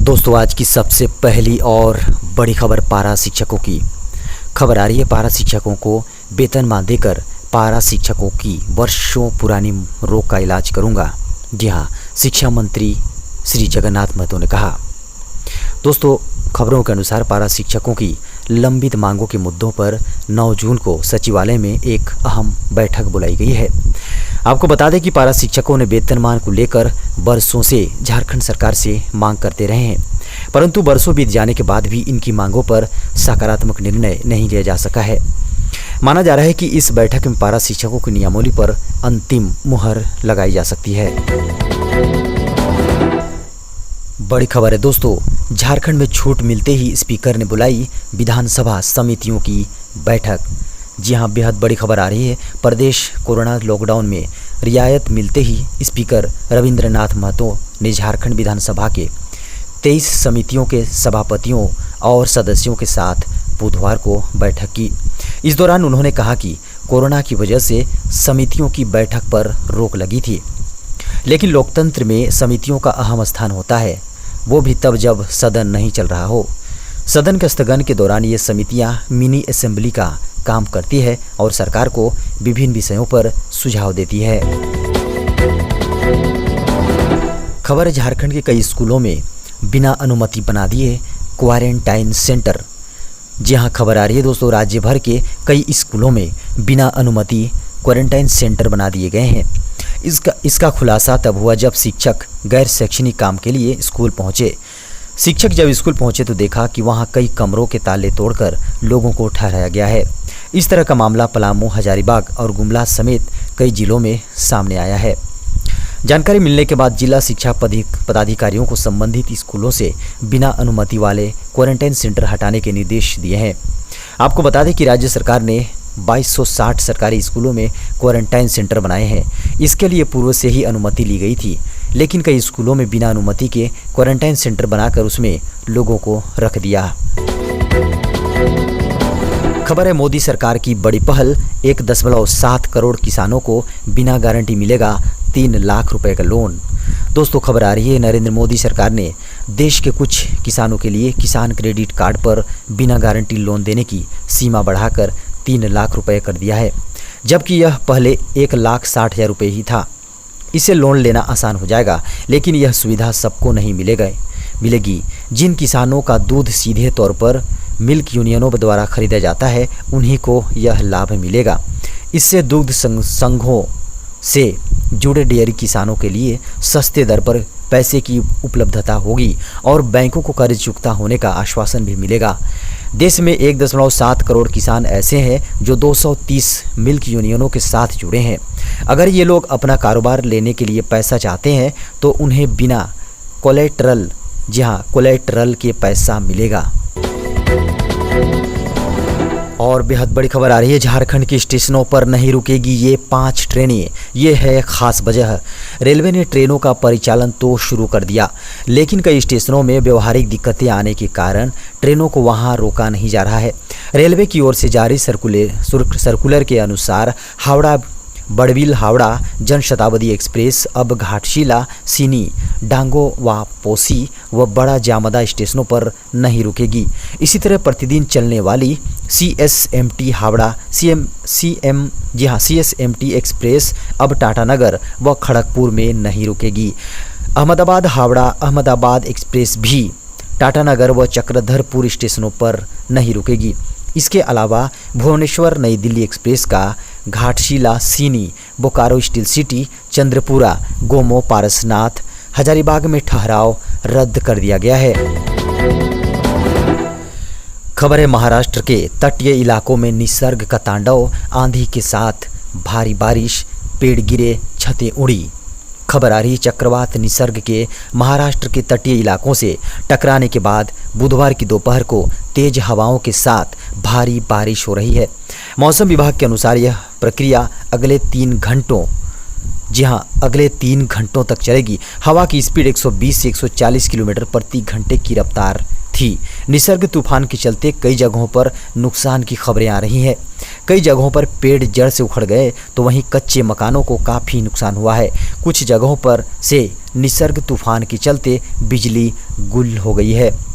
दोस्तों, आज की सबसे पहली और बड़ी खबर पारा शिक्षकों की। खबर आ रही है, पारा शिक्षकों को वेतनमान देकर पारा शिक्षकों की वर्षों पुरानी रोग का इलाज करूंगा। जी हाँ, शिक्षा मंत्री श्री जगन्नाथ महतो ने कहा। दोस्तों, खबरों के अनुसार पारा शिक्षकों की लंबित मांगों के मुद्दों पर 9 जून को सचिवालय में एक अहम बैठक बुलाई गई है। आपको बता दें कि पारा शिक्षकों ने वेतनमान को लेकर बरसों से झारखंड सरकार से मांग करते रहे हैं, परंतु बरसों बीत जाने के बाद भी इनकी मांगों पर सकारात्मक निर्णय नहीं लिया जा सका है। माना जा रहा है कि इस बैठक में पारा शिक्षकों की नियमावली पर अंतिम मुहर लगाई जा सकती है। बड़ी खबर है दोस्तों, झारखंड में छूट मिलते ही स्पीकर ने बुलाई विधानसभा समितियों की बैठक। जी हां, बेहद बड़ी खबर आ रही है। प्रदेश कोरोना लॉकडाउन में रियायत मिलते ही स्पीकर रविंद्रनाथ महतो ने झारखंड विधानसभा के 23 समितियों के सभापतियों और सदस्यों के साथ बुधवार को बैठक की। इस दौरान उन्होंने कहा कि कोरोना की वजह से समितियों की बैठक पर रोक लगी थी, लेकिन लोकतंत्र में समितियों का अहम स्थान होता है, वो भी तब जब सदन नहीं चल रहा हो। सदन के स्थगन के दौरान ये समितियां मिनी असेंबली का काम करती है और सरकार को विभिन्न विषयों पर सुझाव देती है। खबर है, झारखंड के कई स्कूलों में बिना अनुमति बना दिए क्वारंटाइन सेंटर। जी हाँ, खबर आ रही है दोस्तों, राज्य भर के कई स्कूलों में बिना अनुमति क्वारंटाइन सेंटर बना दिए गए हैं। इसका खुलासा तब हुआ जब शिक्षक गैर शैक्षणिक काम के लिए स्कूल पहुंचे। शिक्षक जब स्कूल पहुंचे तो देखा कि वहां कई कमरों के ताले तोड़कर लोगों को ठहराया गया है। इस तरह का मामला पलामू, हजारीबाग और गुमला समेत कई जिलों में सामने आया है। जानकारी मिलने के बाद जिला शिक्षा पदाधिकारियों को संबंधित स्कूलों से बिना अनुमति वाले क्वारंटाइन सेंटर हटाने के निर्देश दिए हैं। आपको बता दें कि राज्य सरकार ने 2260 सरकारी स्कूलों में क्वारंटाइन सेंटर बनाए हैं। इसके लिए पूर्व से ही अनुमति ली गई थी, लेकिन कई स्कूलों में बिना अनुमति के क्वारंटाइन सेंटर बनाकर उसमें लोगों को रख दिया। खबर है, मोदी सरकार की बड़ी पहल, 1.7 करोड़ किसानों को बिना गारंटी मिलेगा 3 लाख रुपए का लोन। दोस्तों, खबर आ रही है, नरेंद्र मोदी सरकार ने देश के कुछ किसानों के लिए किसान क्रेडिट कार्ड पर बिना गारंटी लोन देने की सीमा बढ़ाकर 3 लाख रुपए कर दिया है, जबकि यह पहले 1,60,000 रुपये ही था। इससे लोन लेना आसान हो जाएगा, लेकिन यह सुविधा सबको नहीं मिलेगी। जिन किसानों का दूध सीधे तौर पर मिल्क यूनियनों द्वारा खरीदा जाता है, उन्हीं को यह लाभ मिलेगा। इससे दुग्ध संघों से जुड़े डेयरी किसानों के लिए सस्ते दर पर पैसे की उपलब्धता होगी और बैंकों को कर्ज चुकता होने का आश्वासन भी मिलेगा। देश में 1.7 करोड़ किसान ऐसे हैं जो 230 मिल्क यूनियनों के साथ जुड़े हैं। अगर ये लोग अपना कारोबार लेने के लिए पैसा चाहते हैं तो उन्हें बिना कोलेटरल, जी हाँ, कोलेटरल के पैसा मिलेगा। और बेहद बड़ी खबर आ रही है, झारखंड के स्टेशनों पर नहीं रुकेगी ये 5 ट्रेनें। ये है खास वजह। रेलवे ने ट्रेनों का परिचालन तो शुरू कर दिया, लेकिन कई स्टेशनों में व्यवहारिक दिक्कतें आने के कारण ट्रेनों को वहां रोका नहीं जा रहा है। रेलवे की ओर से जारी सर्कुलर के अनुसार हावड़ा बड़बिल हावड़ा जनशताब्दी एक्सप्रेस अब घाटशिला, सीनी, डांगो व पोसी व बड़ा जामदा स्टेशनों पर नहीं रुकेगी। इसी तरह प्रतिदिन चलने वाली CSMT हावड़ा CSMT एक्सप्रेस अब टाटानगर व खड़गपुर में नहीं रुकेगी। अहमदाबाद हावड़ा अहमदाबाद एक्सप्रेस भी टाटानगर व चक्रधरपुर स्टेशनों पर नहीं रुकेगी। इसके अलावा भुवनेश्वर नई दिल्ली एक्सप्रेस का घाटशिला, सीनी, बोकारो स्टील सिटी, चंद्रपुरा, गोमो, पारसनाथ, हजारीबाग में ठहराव रद्द कर दिया गया है। खबर है, महाराष्ट्र के तटीय इलाकों में निसर्ग का तांडव, आंधी के साथ भारी बारिश, पेड़ गिरे, छतें उड़ी। खबर आ रही, चक्रवात निसर्ग के महाराष्ट्र के तटीय इलाकों से टकराने के बाद बुधवार की दोपहर को तेज हवाओं के साथ भारी बारिश हो रही है। मौसम विभाग के अनुसार यह प्रक्रिया अगले 3 घंटों, जी हाँ, अगले 3 घंटों तक चलेगी। हवा की स्पीड 120 से 140 किलोमीटर प्रति घंटे की रफ्तार थी। निसर्ग तूफान के चलते कई जगहों पर नुकसान की खबरें आ रही हैं। कई जगहों पर पेड़ जड़ से उखड़ गए तो वहीं कच्चे मकानों को काफ़ी नुकसान हुआ है। कुछ जगहों पर से निसर्ग तूफान के चलते बिजली गुल हो गई है।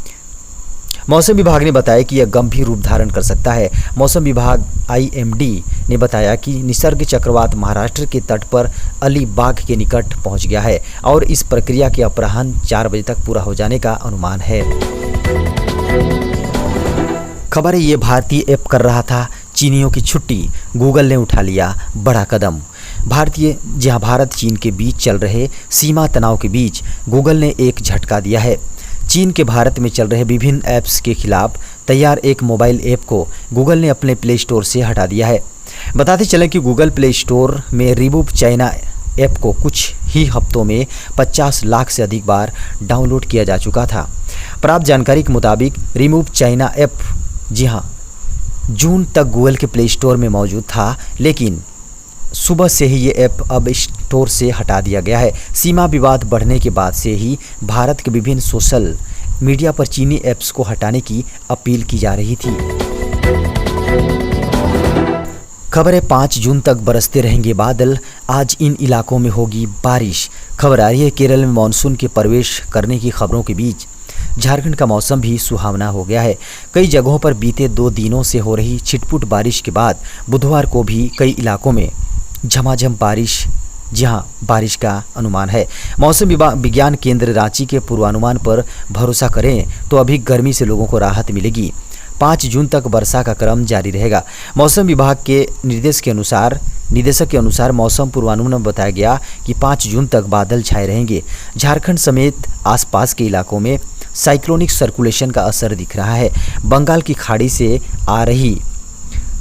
मौसम विभाग ने बताया कि यह गंभीर रूप धारण कर सकता है। मौसम विभाग IMD ने बताया कि निसर्ग चक्रवात महाराष्ट्र के तट पर अलीबाग के निकट पहुंच गया है और इस प्रक्रिया के अपराह्न 4 बजे तक पूरा हो जाने का अनुमान है। खबर है, ये भारतीय ऐप कर रहा था चीनियों की छुट्टी, गूगल ने उठा लिया बड़ा कदम। भारत चीन के बीच चल रहे सीमा तनाव के बीच गूगल ने एक झटका दिया है। चीन के भारत में चल रहे विभिन्न ऐप्स के खिलाफ तैयार एक मोबाइल ऐप को गूगल ने अपने प्ले स्टोर से हटा दिया है। बताते चलें कि गूगल प्ले स्टोर में रिमूव चाइना ऐप को कुछ ही हफ्तों में 50 लाख से अधिक बार डाउनलोड किया जा चुका था। प्राप्त जानकारी के मुताबिक रिमूव चाइना ऐप जून तक गूगल के प्ले स्टोर में मौजूद था, लेकिन सुबह से ही ये ऐप अब स्टोर से हटा दिया गया है। सीमा विवाद बढ़ने के बाद से ही भारत के विभिन्न सोशल मीडिया पर चीनी ऐप्स को हटाने की अपील की जा रही थी। खबर है, 5 जून तक बरसते रहेंगे बादल, आज इन इलाकों में होगी बारिश। खबर आ रही है, केरल में मानसून के प्रवेश करने की खबरों के बीच झारखंड का मौसम भी सुहावना हो गया है। कई जगहों पर बीते 2 दिनों से हो रही छिटपुट बारिश के बाद बुधवार को भी कई इलाकों में झमाझम बारिश का अनुमान है। मौसम विज्ञान केंद्र रांची के पूर्वानुमान पर भरोसा करें तो अभी गर्मी से लोगों को राहत मिलेगी। 5 जून तक वर्षा का क्रम जारी रहेगा। मौसम विभाग के निदेशक के अनुसार मौसम पूर्वानुमान में बताया गया कि 5 जून तक बादल छाए रहेंगे। झारखंड समेत आसपास के इलाकों में साइक्लोनिक सर्कुलेशन का असर दिख रहा है। बंगाल की खाड़ी से आ रही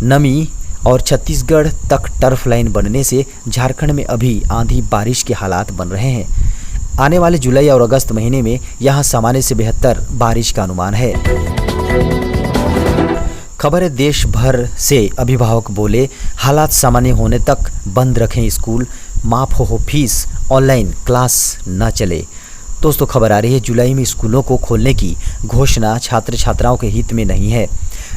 नमी और छत्तीसगढ़ तक टर्फ लाइन बनने से झारखंड में अभी आंधी बारिश के हालात बन रहे हैं। आने वाले जुलाई और अगस्त महीने में यहां सामान्य से बेहतर बारिश का अनुमान है। खबर है, देश भर से अभिभावक बोले हालात सामान्य होने तक बंद रखें स्कूल, माफ हो फीस, ऑनलाइन क्लास न चले। दोस्तों, खबर आ रही है, जुलाई में स्कूलों को खोलने की घोषणा छात्र छात्राओं के हित में नहीं है।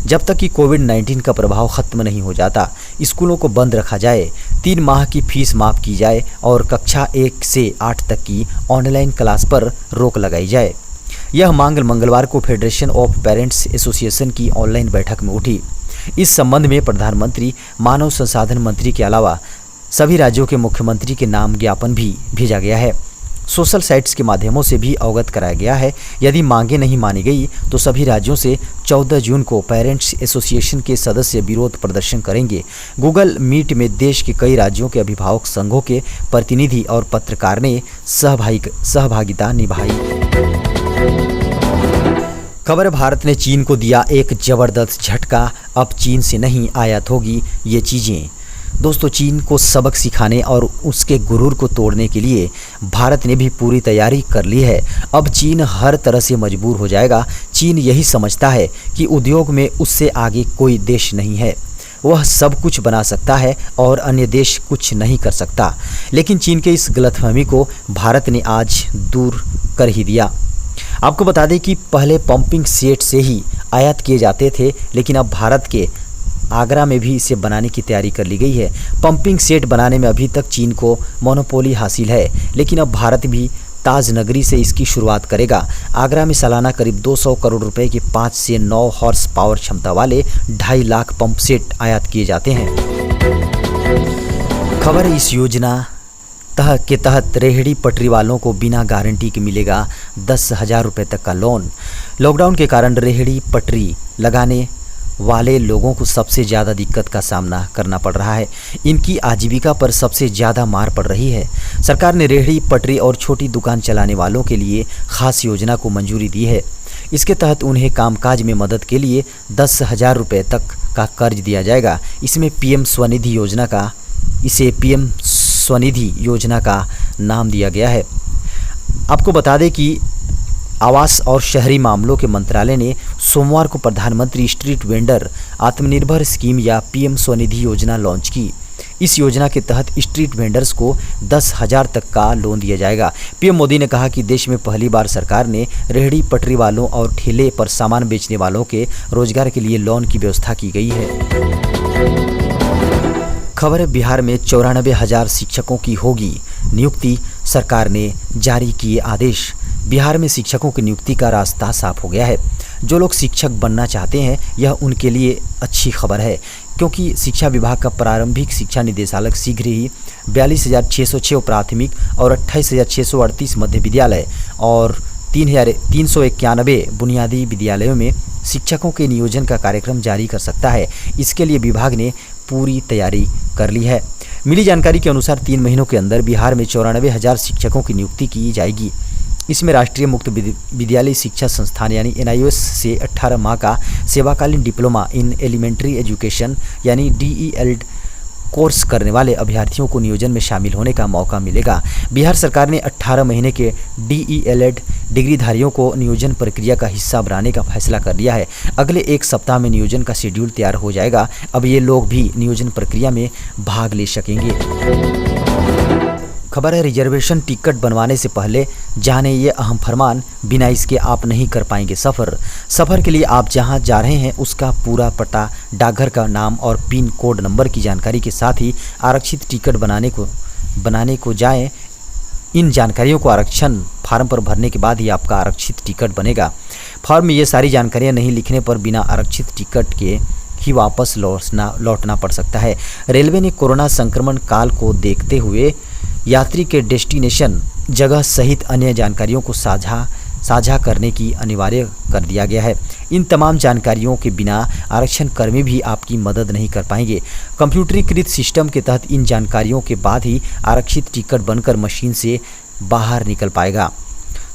जब तक कि कोविड-19 का प्रभाव खत्म नहीं हो जाता, स्कूलों को बंद रखा जाए, 3 माह की फीस माफ की जाए और कक्षा 1 से 8 तक की ऑनलाइन क्लास पर रोक लगाई जाए। यह मांग मंगलवार को फेडरेशन ऑफ पेरेंट्स एसोसिएशन की ऑनलाइन बैठक में उठी। इस संबंध में प्रधानमंत्री, मानव संसाधन मंत्री के अलावा सभी राज्यों के मुख्यमंत्री के नाम ज्ञापन भी भेजा गया है। सोशल साइट्स के माध्यमों से भी अवगत कराया गया है। यदि मांगे नहीं मानी गई तो सभी राज्यों से 14 जून को पेरेंट्स एसोसिएशन के सदस्य विरोध प्रदर्शन करेंगे। गूगल मीट में देश के कई राज्यों के अभिभावक संघों के प्रतिनिधि और पत्रकार ने सहभागिता निभाई। खबर, भारत ने चीन को दिया एक जबरदस्त झटका, अब चीन से नहीं आयात होगी ये चीज़ें। दोस्तों, चीन को सबक सिखाने और उसके गुरूर को तोड़ने के लिए भारत ने भी पूरी तैयारी कर ली है। अब चीन हर तरह से मजबूर हो जाएगा। चीन यही समझता है कि उद्योग में उससे आगे कोई देश नहीं है, वह सब कुछ बना सकता है और अन्य देश कुछ नहीं कर सकता। लेकिन चीन के इस गलतफहमी को भारत ने आज दूर कर ही दिया। आपको बता दें कि पहले पंपिंग सेट से ही आयात किए जाते थे, लेकिन अब भारत के आगरा में भी इसे बनाने की तैयारी कर ली गई है। पंपिंग सेट बनाने में अभी तक चीन को मोनोपोली हासिल है, लेकिन अब भारत भी ताज नगरी से इसकी शुरुआत करेगा। आगरा में सालाना करीब 200 करोड़ रुपए के 5 से 9 हॉर्स पावर क्षमता वाले 2.5 लाख पंप सेट आयात किए जाते हैं। खबर, इस योजना के तहत रेहड़ी पटरी वालों को बिना गारंटी के मिलेगा 10,000 रुपये तक का लोन। लॉकडाउन के कारण रेहड़ी पटरी लगाने वाले लोगों को सबसे ज़्यादा दिक्कत का सामना करना पड़ रहा है। इनकी आजीविका पर सबसे ज़्यादा मार पड़ रही है। सरकार ने रेहड़ी पटरी और छोटी दुकान चलाने वालों के लिए खास योजना को मंजूरी दी है। इसके तहत उन्हें कामकाज में मदद के लिए 10,000 रुपये तक का कर्ज दिया जाएगा। इसे पीएम स्वनिधि योजना का नाम दिया गया है। आपको बता दें कि आवास और शहरी मामलों के मंत्रालय ने सोमवार को प्रधानमंत्री स्ट्रीट वेंडर आत्मनिर्भर स्कीम या पीएम स्वनिधि योजना लॉन्च की। इस योजना के तहत स्ट्रीट वेंडर्स को 10,000 तक का लोन दिया जाएगा। पीएम मोदी ने कहा कि देश में पहली बार सरकार ने रेहड़ी पटरी वालों और ठेले पर सामान बेचने वालों के रोजगार के लिए लोन की व्यवस्था की गई है। खबर है, बिहार में 94,000 शिक्षकों की होगी नियुक्ति, सरकार ने जारी किए आदेश। बिहार में शिक्षकों की नियुक्ति का रास्ता साफ हो गया है। जो लोग शिक्षक बनना चाहते हैं यह उनके लिए अच्छी खबर है, क्योंकि शिक्षा विभाग का प्रारंभिक शिक्षा निदेशालय शीघ्र ही 42,606 प्राथमिक और 28,638 मध्य विद्यालय और 3,391 बुनियादी विद्यालयों में शिक्षकों के नियोजन का कार्यक्रम जारी कर सकता है। इसके लिए विभाग ने पूरी तैयारी कर ली है। मिली जानकारी के अनुसार 3 महीनों के अंदर बिहार में 94,000 शिक्षकों की नियुक्ति की जाएगी। इसमें राष्ट्रीय मुक्त विद्यालय शिक्षा संस्थान यानी NIOS से 18 माह का सेवाकालीन डिप्लोमा इन एलिमेंट्री एजुकेशन यानी DELED कोर्स करने वाले अभ्यर्थियों को नियोजन में शामिल होने का मौका मिलेगा। बिहार सरकार ने 18 महीने के DELED डिग्रीधारियों को नियोजन प्रक्रिया का हिस्सा बनाने का फैसला कर लिया है। अगले 1 सप्ताह में नियोजन का शेड्यूल तैयार हो जाएगा। अब ये लोग भी नियोजन प्रक्रिया में भाग ले सकेंगे। खबर है, रिजर्वेशन टिकट बनवाने से पहले जाने ये अहम फरमान, बिना इसके आप नहीं कर पाएंगे सफ़र के लिए आप जहां जा रहे हैं उसका पूरा पता, डाकघर का नाम और पिन कोड नंबर की जानकारी के साथ ही आरक्षित टिकट बनाने को जाएं। इन जानकारियों को आरक्षण फार्म पर भरने के बाद ही आपका आरक्षित टिकट बनेगा। फॉर्म में ये सारी जानकारियाँ नहीं लिखने पर बिना आरक्षित टिकट के ही वापस लौटना पड़ सकता है। रेलवे ने कोरोना संक्रमण काल को देखते हुए यात्री के डेस्टिनेशन जगह सहित अन्य जानकारियों को साझा करने की अनिवार्य कर दिया गया है। इन तमाम जानकारियों के बिना आरक्षण कर्मी भी आपकी मदद नहीं कर पाएंगे। कंप्यूटरीकृत सिस्टम के तहत इन जानकारियों के बाद ही आरक्षित टिकट बनकर मशीन से बाहर निकल पाएगा।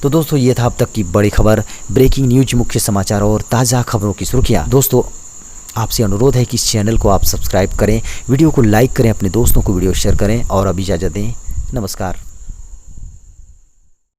तो दोस्तों, ये था अब तक की बड़ी खबर, ब्रेकिंग न्यूज, मुख्य समाचार और ताज़ा खबरों की सुर्खियाँ। दोस्तों, आपसे अनुरोध है कि इस चैनल को आप सब्सक्राइब करें, वीडियो को लाइक करें, अपने दोस्तों को वीडियो शेयर करें और अब इजाज़त दें। नमस्कार।